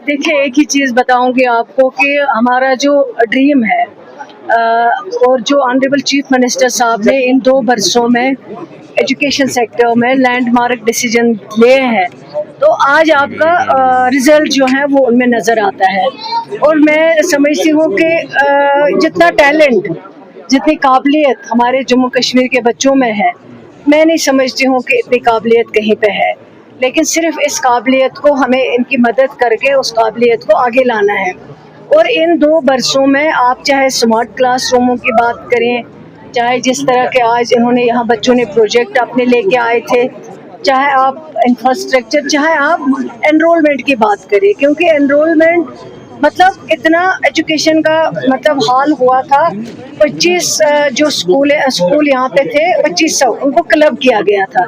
देखिए, एक ही चीज़ बताऊंगी आपको कि हमारा जो ड्रीम है और जो ऑनरेबल चीफ मिनिस्टर साहब ने इन 2 बरसों में एजुकेशन सेक्टर में लैंडमार्क डिसीजन लिए हैं, तो आज आपका रिजल्ट जो है वो उनमें नज़र आता है। और मैं समझती हूँ कि जितना टैलेंट, जितनी काबिलियत हमारे जम्मू कश्मीर के बच्चों में है, मैं नहीं समझती हूँ कि इतनी काबिलियत कहीं पे है। लेकिन सिर्फ इस काबिलियत को हमें इनकी मदद करके उस काबिलियत को आगे लाना है। और इन 2 बरसों में आप चाहे स्मार्ट क्लासरूमों की बात करें, चाहे जिस तरह के आज इन्होंने यहाँ बच्चों ने प्रोजेक्ट अपने लेके आए थे, चाहे आप इंफ्रास्ट्रक्चर, चाहे आप एनरोलमेंट की बात करें, क्योंकि एनरोलमेंट मतलब इतना एजुकेशन का मतलब हाल हुआ था। 25 जो स्कूल यहाँ पे थे 2500 उनको क्लब किया गया था,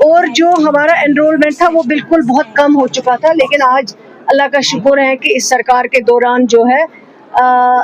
और जो हमारा एनरोलमेंट था वो बिल्कुल बहुत कम हो चुका था। लेकिन आज अल्लाह का शुक्र है कि इस सरकार के दौरान जो है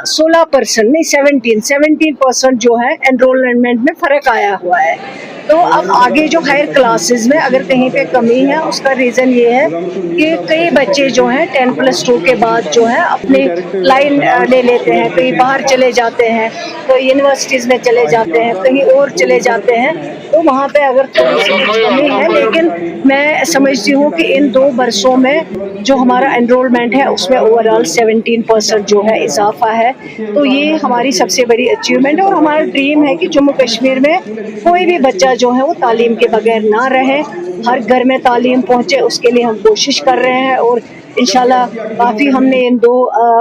16% नहीं 17% जो है एनरोलमेंट में फ़र्क आया हुआ है। तो अब आगे जो हायर क्लासेस में अगर कहीं पे कमी है, उसका रीज़न ये है कि कई बच्चे जो हैं 10+2 के बाद जो है अपनी लाइन ले लेते हैं, कहीं बाहर चले जाते हैं, तो यूनिवर्सिटीज़ में चले जाते हैं, कहीं और चले जाते हैं, तो वहाँ पे अगर थोड़ी सी कमी है। लेकिन मैं समझती हूँ कि इन 2 बरसों में जो हमारा एनरोलमेंट है उसमें ओवरऑल 17% जो है इजाफा है। तो ये हमारी सबसे बड़ी अचीवमेंट है, और हमारा ड्रीम है कि जम्मू कश्मीर में कोई भी बच्चा जो है वो तालीम के बगैर ना रहे, हर घर में तालीम पहुँचे, उसके लिए हम कोशिश कर रहे हैं। और इंशाल्लाह काफ़ी हमने इन 2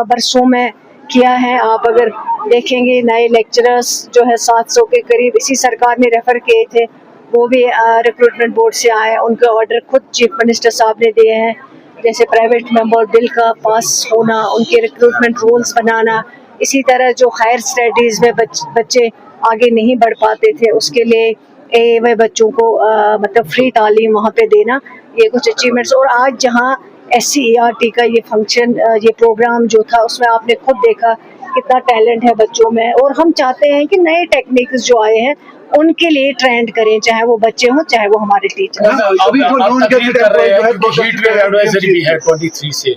बरसों में किया है। आप अगर देखेंगे नए लेक्चरर्स जो है 700 के करीब इसी सरकार ने रेफ़र किए थे, वो भी रिक्रूटमेंट बोर्ड से आए, उनके ऑर्डर खुद चीफ मिनिस्टर साहब ने दिए हैं। जैसे प्राइवेट मेंबर बिल का पास होना, उनके रिक्रूटमेंट रूल्स बनाना, इसी तरह जो हायर स्टडीज़ में बच्चे आगे नहीं बढ़ पाते थे उसके लिए वह बच्चों को मतलब फ्री तालीम वहाँ पे देना, ये कुछ अचीवमेंट्स। और आज जहाँ SCERT का ये फंक्शन, ये प्रोग्राम जो था, उसमें आपने खुद देखा कितना टैलेंट है बच्चों में। और हम चाहते हैं कि नए टेक्निक्स जो आए हैं उनके लिए ट्रेंड करें, चाहे वो बच्चे हों चाहे वो हमारे टीचर। अभी कर रहे हैं कि हीट वेव एडवाइजरी भी है 23 से,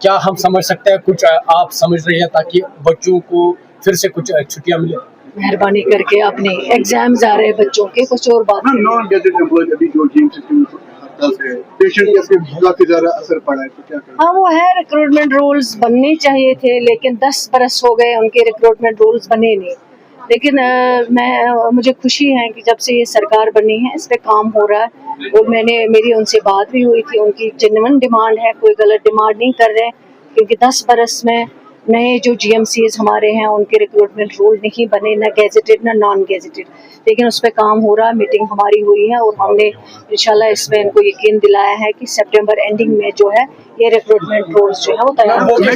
क्या हम समझ सकते हैं कुछ आप समझ रहे हैं ताकि बच्चों को फिर से कुछ छुट्टियां मिले? मेहरबानी करके अपने एग्जाम्स आ रहे हैं बच्चों के, कुछ और बात काफी ज्यादा असर पड़ा है, तो क्या करें? हाँ, वो है रिक्रूटमेंट रूल्स बनने चाहिए थे, लेकिन 10 बरस हो गए उनके रिक्रूटमेंट रूल्स बने नहीं। लेकिन मुझे खुशी है कि जब से ये सरकार बनी है इस पे काम हो रहा है, और मेरी उनसे बात भी हुई थी। उनकी जेन्युइन डिमांड है, कोई गलत डिमांड नहीं कर रहे, क्योंकि 10 बरस में नए जो GMCs हमारे हैं उनके रिक्रूटमेंट रूल नहीं बने, ना गेजेटेड ना नॉन गेजेटेड। लेकिन उस पर काम हो रहा है, मीटिंग हमारी हुई है, और हमने इंशाल्लाह इसमें इनको यकीन दिलाया है कि सितंबर एंडिंग में जो है ये रिक्रूटमेंट रूल्स जो है वो तैयार हो जाए।